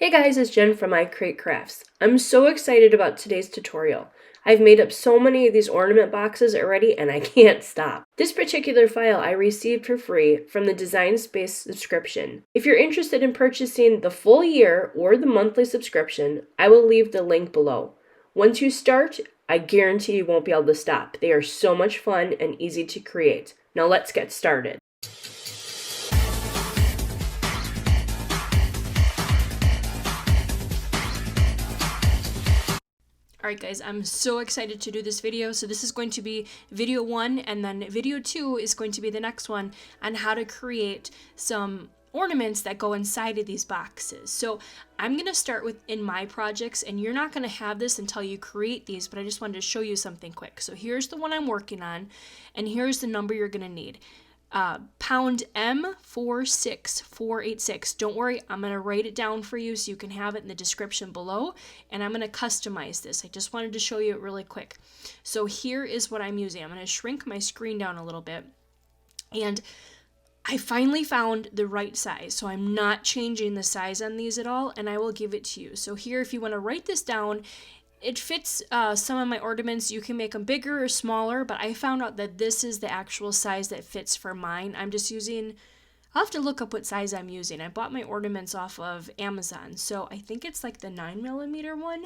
Hey guys, it's Jen from I Create Crafts. I'm so excited about today's tutorial. I've made up so many of these ornament boxes already and I can't stop. This particular file I received for free from the Design Space subscription. If you're interested in purchasing the full year or the monthly subscription, I will leave the link below. Once you start, I guarantee you won't be able to stop. They are so much fun and easy to create. Now let's get started. Alright guys, I'm so excited to do this video. So this is going to be video 1, and then video 2 is going to be the next one on how to create some ornaments that go inside of these boxes. So I'm going to start with in my projects, and you're not going to have this until you create these, but I just wanted to show you something quick. So here's the one I'm working on, and here's the number you're going to need. Pound M46486. Don't worry, I'm going to write it down for you so you can have it in the description below, and I'm going to customize this. I just wanted to show you it really quick. So here is what I'm using. I'm going to shrink my screen down a little bit, and I finally found the right size, so I'm not changing the size on these at all, and I will give it to you. So here, if you want to write this down, it fits some of my ornaments. You can make them bigger or smaller, but I found out that this is the actual size that fits for mine. I'm just using, I'll have to look up what size I'm using. I bought my ornaments off of Amazon, so I think it's like the 9mm one,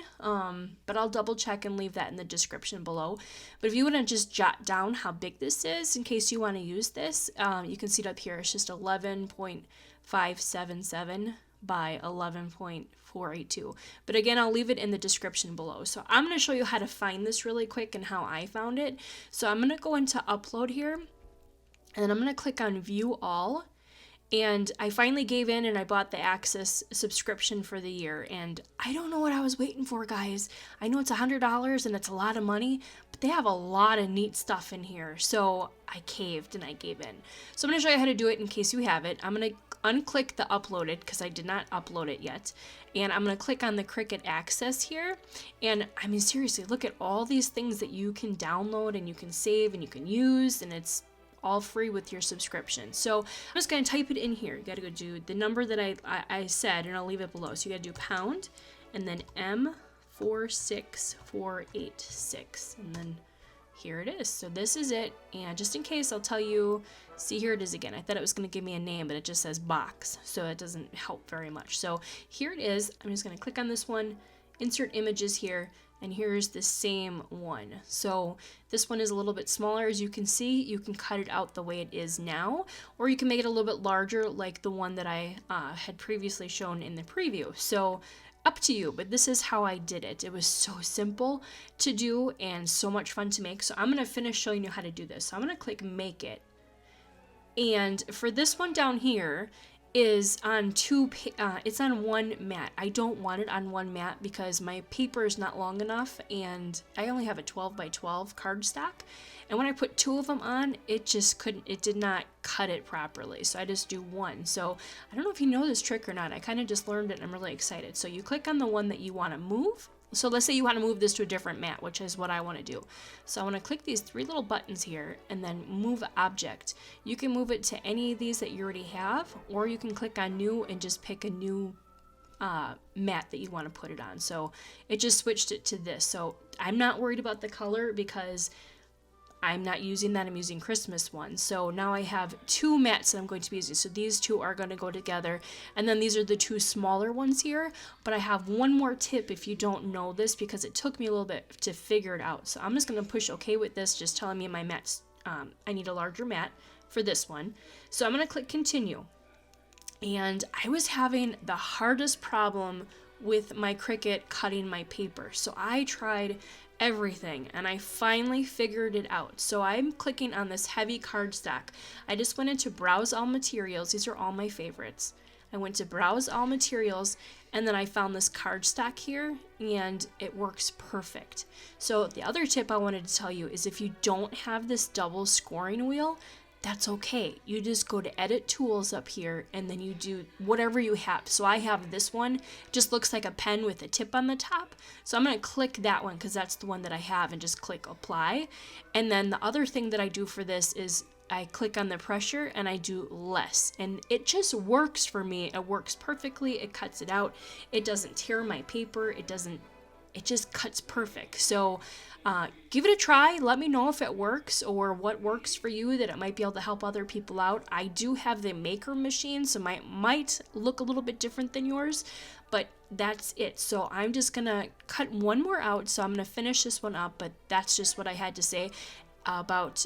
but I'll double check and leave that in the description below. But if you want to just jot down how big this is in case you want to use this, you can see it up here. It's just 11.577 by 11.482. But again, I'll leave it in the description below. So I'm going to show you how to find this really quick and how I found it. So I'm going to go into upload here, and then I'm going to click on view all. And I finally gave in and I bought the Access subscription for the year. And I don't know what I was waiting for, guys. I know it's $100 and it's a lot of money, but they have a lot of neat stuff in here. So I caved and I gave in. So I'm going to show you how to do it in case you have it. I'm going to unclick the uploaded because I did not upload it yet. And I'm going to click on the Cricut Access here. And I mean, seriously, look at all these things that you can download and you can save and you can use, and it's all free with your subscription. So I'm just going to type it in here. You got to go do the number that I said, and I'll leave it below. So you got to do pound and then M46486, and then here it is. So this is it. And just in case, I'll tell you, see, here it is again. I thought it was going to give me a name, but it just says box, so it doesn't help very much. So here it is. I'm just going to click on this one, insert images here, and here's the same one. So this one is a little bit smaller. As you can see, you can cut it out the way it is now, or you can make it a little bit larger like the one that I had previously shown in the preview. So up to you, but this is how I did it. It was so simple to do and so much fun to make. So I'm going to finish showing you how to do this. So I'm going to click make it. And for this one down here is on it's on one mat. I don't want it on one mat because my paper is not long enough, and I only have a 12 by 12 cardstock. And when I put 2 of them on, it did not cut it properly. So I just do one. So I don't know if you know this trick or not. I kind of just learned it and I'm really excited. So you click on the one that you want to move. So let's say you want to move this to a different mat, which is what I want to do. So I want to click these 3 little buttons here and then move object. You can move it to any of these that you already have, or you can click on new and just pick a new mat that you want to put it on. So it just switched it to this. So I'm not worried about the color because I'm not using that. I'm using Christmas ones. So now I have 2 mats that I'm going to be using. So these 2 are going to go together. And then these are the 2 smaller ones here. But I have one more tip if you don't know this, because it took me a little bit to figure it out. So I'm just going to push OK with this, just telling me my mats, I need a larger mat for this one. So I'm going to click continue. And I was having the hardest problem with my Cricut cutting my paper. So I tried everything and I finally figured it out. So I'm clicking on this heavy cardstock. I just went into browse all materials. These are all my favorites. I went to browse all materials, and then I found this cardstock here, and it works perfect. So the other tip I wanted to tell you is if you don't have this double scoring wheel, that's okay. You just go to edit tools up here and then you do whatever you have. So I have this one, it just looks like a pen with a tip on the top. So I'm going to click that one because that's the one that I have, and just click apply. And then the other thing that I do for this is I click on the pressure and I do less, and it just works for me. It works perfectly. It cuts it out. It doesn't tear my paper. It just cuts perfect. So give it a try. Let me know if it works or what works for you, that it might be able to help other people out. I do have the maker machine, so might look a little bit different than yours, but that's it. So I'm just gonna cut one more out, so I'm gonna finish this one up, but that's just what I had to say about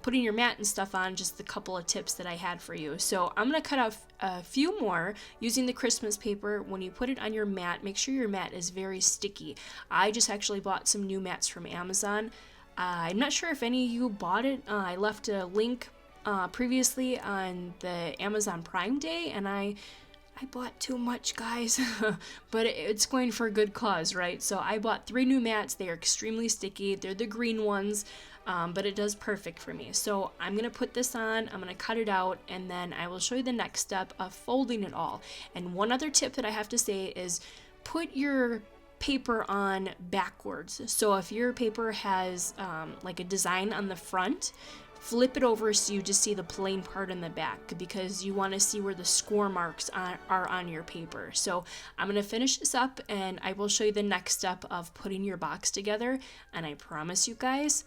putting your mat and stuff on, just a couple of tips that I had for you. So I'm going to cut out a few more using the Christmas paper. When you put it on your mat, make sure your mat is very sticky. I just actually bought some new mats from Amazon. I'm not sure if any of you bought it. I left a link previously on the Amazon Prime Day, and I bought too much, guys, but it's going for a good cause, right? So I bought 3 new mats. They are extremely sticky. They're the green ones. But it does perfect for me. So I'm going to put this on, I'm going to cut it out, and then I will show you the next step of folding it all. And one other tip that I have to say is put your paper on backwards. So if your paper has like a design on the front, flip it over so you just see the plain part in the back, because you want to see where the score marks are on your paper. So I'm going to finish this up and I will show you the next step of putting your box together. And I promise you guys,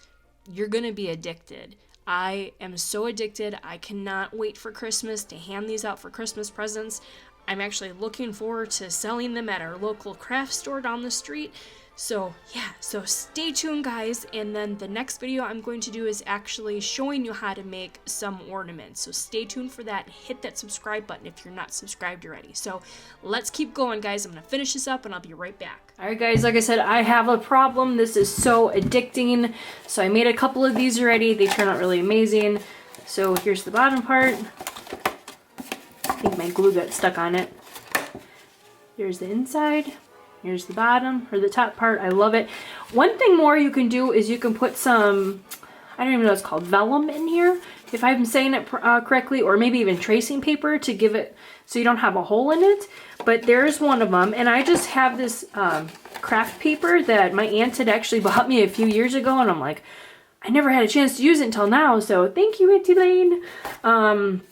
you're gonna be addicted. I am so addicted. I cannot wait for Christmas to hand these out for Christmas presents. I'm actually looking forward to selling them at our local craft store down the street. So yeah, so stay tuned, guys, and then the next video I'm going to do is actually showing you how to make some ornaments. So stay tuned for that. Hit that subscribe button if you're not subscribed already. So let's keep going, guys. I'm gonna finish this up and I'll be right back. Alright guys, like I said, I have a problem. This is so addicting. So I made a couple of these already. They turn out really amazing. So here's the bottom part. I think my glue got stuck on it. Here's the inside. Here's the bottom, or the top part. I love it. One thing more you can do is you can put some, I don't even know what it's called, vellum in here, if I'm saying it correctly, or maybe even tracing paper to give it so you don't have a hole in it. But there's one of them, and I just have this craft paper that my aunt had actually bought me a few years ago, and I'm like, I never had a chance to use it until now, so thank you, Auntie Lane.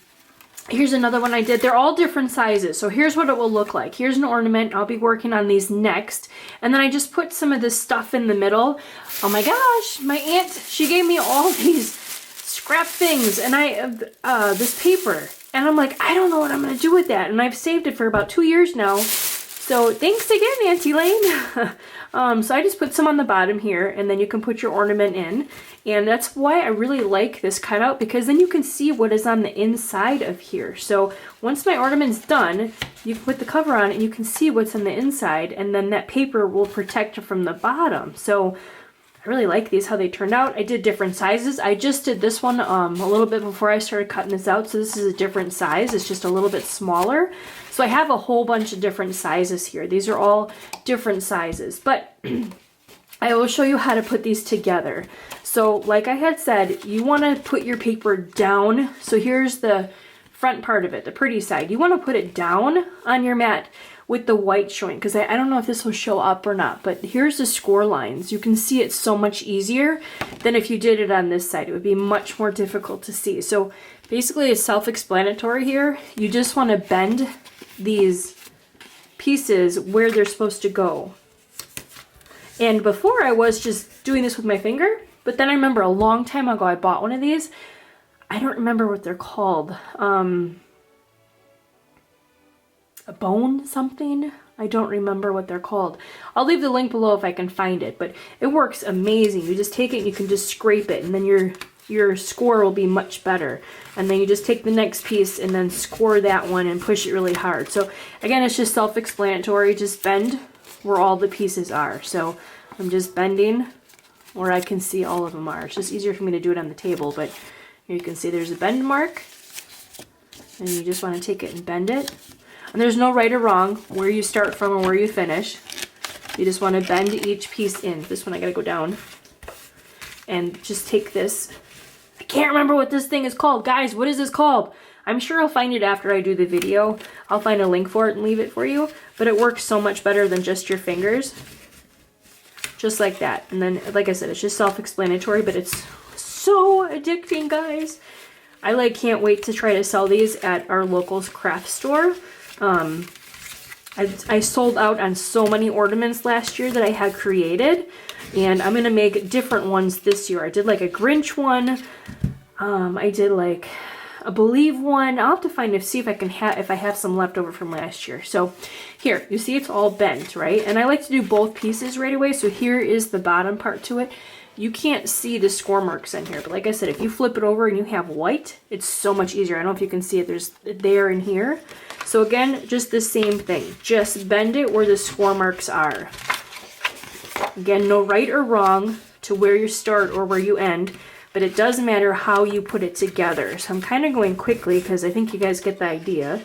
Here's another one I did. They're all different sizes. So here's what it will look like. Here's an ornament. I'll be working on these next. And then I just put some of this stuff in the middle. Oh my gosh, my aunt, she gave me all these scrap things and this paper. And I'm like, I don't know what I'm going to do with that. And I've saved it for about 2 years now. So thanks again, Auntie Lane. So I just put some on the bottom here, and then you can put your ornament in. And that's why I really like this cutout, because then you can see what is on the inside of here. So once my ornament's done, you put the cover on and you can see what's on the inside, and then that paper will protect it from the bottom. So I really like these, how they turned out. I did different sizes. I just did this one a little bit before I started cutting this out, so this is a different size. It's just a little bit smaller. So I have a whole bunch of different sizes here. These are all different sizes, but I will show you how to put these together. So like I had said, you want to put your paper down. So here's the front part of it, the pretty side. You want to put it down on your mat with the white showing, because I don't know if this will show up or not, but here's the score lines. You can see it so much easier than if you did it on this side. It would be much more difficult to see. So basically it's self-explanatory here. You just want to bend these pieces where they're supposed to go. And before I was just doing this with my finger, but then I remember a long time ago I bought one of these. I don't remember what they're called. A bone something? I don't remember what they're called. I'll leave the link below if I can find it, but it works amazing. You just take it and you can just scrape it, and then your score will be much better. And then you just take the next piece and then score that one and push it really hard. So again, it's just self-explanatory. Just bend where all the pieces are. So I'm just bending where I can see all of them are. It's just easier for me to do it on the table, but here you can see there's a bend mark, and you just want to take it and bend it. And there's no right or wrong where you start from or where you finish. You just want to bend each piece in. This one I gotta go down. And just take this. I can't remember what this thing is called. Guys, what is this called? I'm sure I'll find it after I do the video. I'll find a link for it and leave it for you. But it works so much better than just your fingers. Just like that. And then, like I said, it's just self-explanatory, but it's so addicting, guys. I like can't wait to try to sell these at our local craft store. I sold out on so many ornaments last year that I had created, and I'm gonna make different ones this year. I did like a Grinch one. I did like a Believe one. I'll have to find see if I can if I have some left over from last year. So here, you see it's all bent, right? And I like to do both pieces right away. So here is the bottom part to it. You can't see the score marks in here, but like I said, if you flip it over and you have white, it's so much easier. I don't know if you can see it. There's there and here. So again, just the same thing. Just bend it where the score marks are. Again, no right or wrong to where you start or where you end, but it does matter how you put it together. So I'm kind of going quickly because I think you guys get the idea.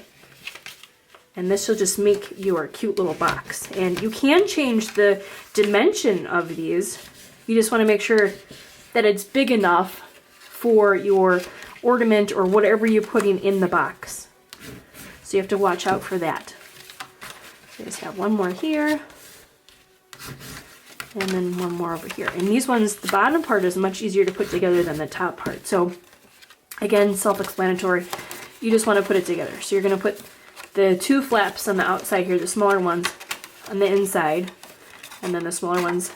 And this will just make your cute little box. And you can change the dimension of these. You just want to make sure that it's big enough for your ornament or whatever you're putting in the box. So you have to watch out for that. I just have one more here. And then one more over here. And these ones, the bottom part is much easier to put together than the top part. So again, self-explanatory. You just want to put it together. So you're going to put the two flaps on the outside here, the smaller ones on the inside, and then the smaller ones,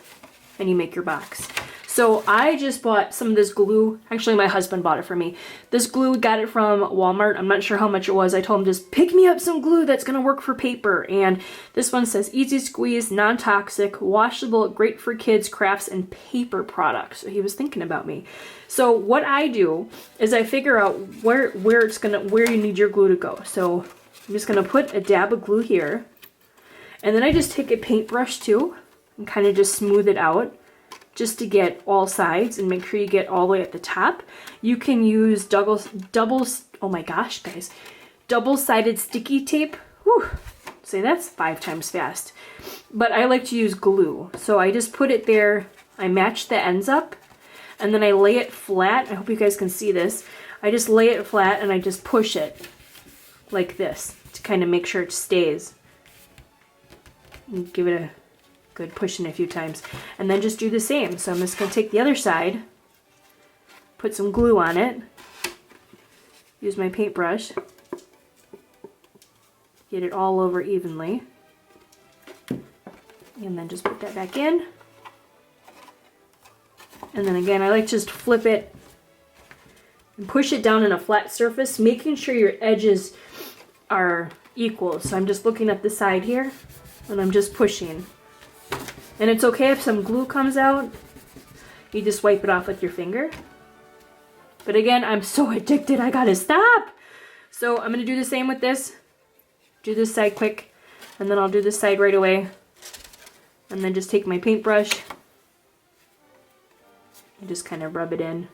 and you make your box. So I just bought some of this glue. Actually, my husband bought it for me. This glue, got it from Walmart. I'm not sure how much it was. I told him, just pick me up some glue that's going to work for paper. And this one says easy squeeze, non-toxic, washable, great for kids, crafts, and paper products. So he was thinking about me. So what I do is I figure out where you need your glue to go. So I'm just going to put a dab of glue here. And then I just take a paintbrush too and kind of just smooth it out, just to get all sides and make sure you get all the way at the top. You can use oh my gosh, guys, double-sided sticky tape. Whew, say that's 5 times fast. But I like to use glue. So I just put it there, I match the ends up, and then I lay it flat. I hope you guys can see this. I just lay it flat and I just push it like this to kind of make sure it stays. And give it a good pushing a few times, and then just do the same. So I'm just going to take the other side, put some glue on it, use my paintbrush, get it all over evenly, and then just put that back in. And then again, I like to just flip it and push it down in a flat surface, making sure your edges are equal. So I'm just looking at the side here, and I'm just pushing. And it's okay if some glue comes out, you just wipe it off with your finger. But again, I'm so addicted, I gotta stop. So I'm gonna do the same with this. Do this side quick, and then I'll do this side right away. And then just take my paintbrush and just kind of rub it in.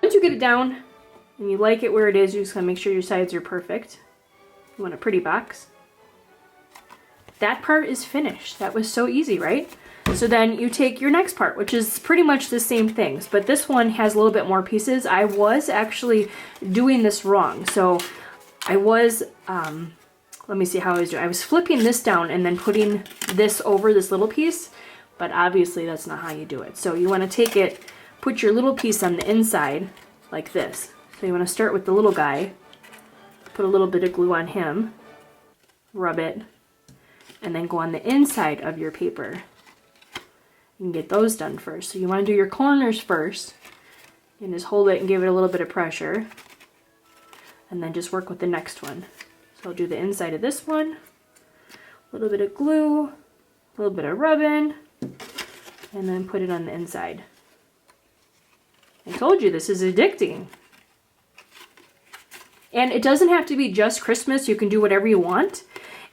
Once you get it down, and you like it where it is, you just gotta make sure your sides are perfect. You want a pretty box. That part is finished. That was so easy, right? So then you take your next part, which is pretty much the same things, but this one has a little bit more pieces. I was actually doing this wrong. So I was, let me see how I was doing. I was flipping this down and then putting this over this little piece, but obviously that's not how you do it. So you wanna take it, put your little piece on the inside like this. So you want to start with the little guy, put a little bit of glue on him, rub it, and then go on the inside of your paper. You can get those done first. So you want to do your corners first, and just hold it and give it a little bit of pressure, and then just work with the next one. So I'll do the inside of this one, a little bit of glue, a little bit of rubbing, and then put it on the inside. I told you this is addicting. And it doesn't have to be just Christmas. You can do whatever you want.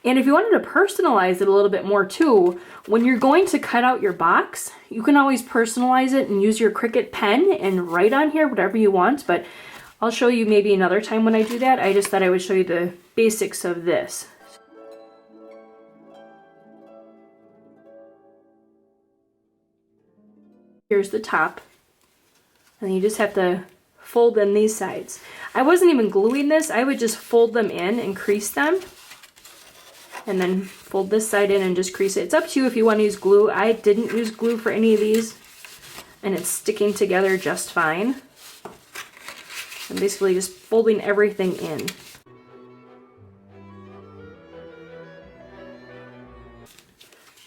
And if you wanted to personalize it a little bit more too, when you're going to cut out your box, you can always personalize it and use your Cricut pen and write on here whatever you want. But I'll show you maybe another time when I do that. I just thought I would show you the basics of this. Here's the top. And you just have to fold in these sides. I wasn't even gluing this. I would just fold them in and crease them. and then fold this side in and just crease it. It's up to you if you want to use glue. I didn't use glue for any of these, and it's sticking together just fine. I'm basically just folding everything in.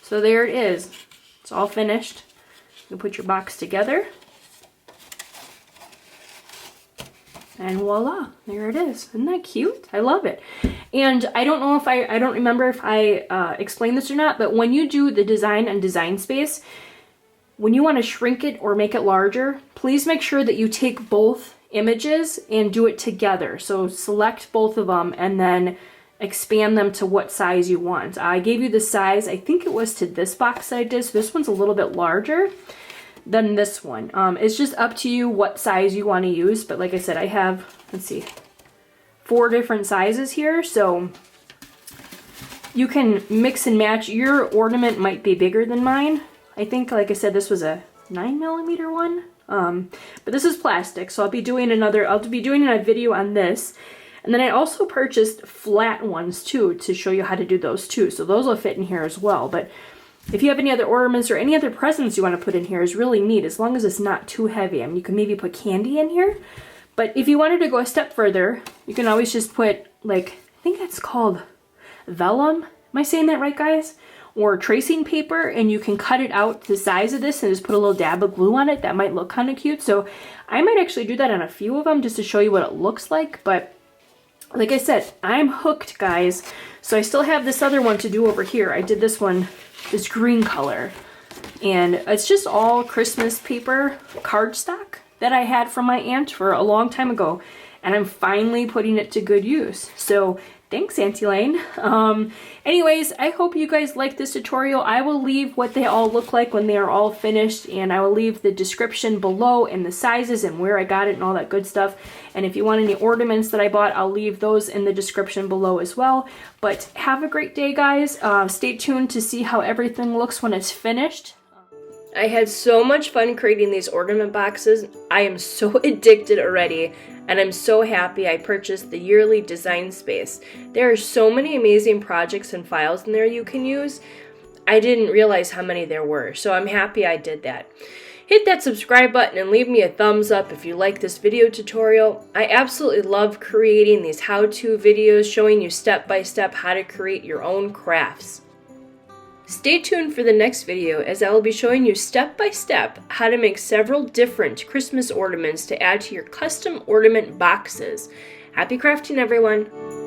So there it is. It's all finished. You put your box together. And voila, there it is. Isn't that cute? I love it. And I don't know if I don't remember if I explained this or not, but when you do the design and Design Space, when you want to shrink it or make it larger, please make sure that you take both images and do it together. So select both of them and then expand them to what size you want. I gave you the size, I think it was to this box that I did, so this one's a little bit larger than this one. It's just up to you what size you want to use, but like I said, I have, let's see, 4 different sizes here, so you can mix and match. Your ornament might be bigger than mine. I think, like I said, this was a 9mm one, but this is plastic, so I'll be doing a video on this. And then I also purchased flat ones too to show you how to do those too, so those will fit in here as well. But if you have any other ornaments or any other presents you want to put in here, is really neat, as long as it's not too heavy. I mean, you can maybe put candy in here, but if you wanted to go a step further, you can always just put, like, I think it's called vellum. Am I saying that right, guys? Or tracing paper, and you can cut it out to the size of this and just put a little dab of glue on it. That might look kind of cute. So I might actually do that on a few of them just to show you what it looks like. But like I said, I'm hooked, guys. So I still have this other one to do over here. I did this one, this green color, and it's just all Christmas paper cardstock that I had from my aunt for a long time ago, and I'm finally putting it to good use. So thanks, Auntie Lane. Anyways, I hope you guys like this tutorial. I will leave what they all look like when they are all finished, and I will leave the description below and the sizes and where I got it and all that good stuff. And if you want any ornaments that I bought, I'll leave those in the description below as well. But have a great day, guys. Stay tuned to see how everything looks when it's finished. I had so much fun creating these ornament boxes. I am so addicted already, and I'm so happy I purchased the yearly Design Space. There are so many amazing projects and files in there you can use. I didn't realize how many there were, so I'm happy I did that. Hit that subscribe button and leave me a thumbs up if you like this video tutorial. I absolutely love creating these how-to videos showing you step-by-step how to create your own crafts. Stay tuned for the next video, as I will be showing you step-by-step how to make several different Christmas ornaments to add to your custom ornament boxes. Happy crafting, everyone!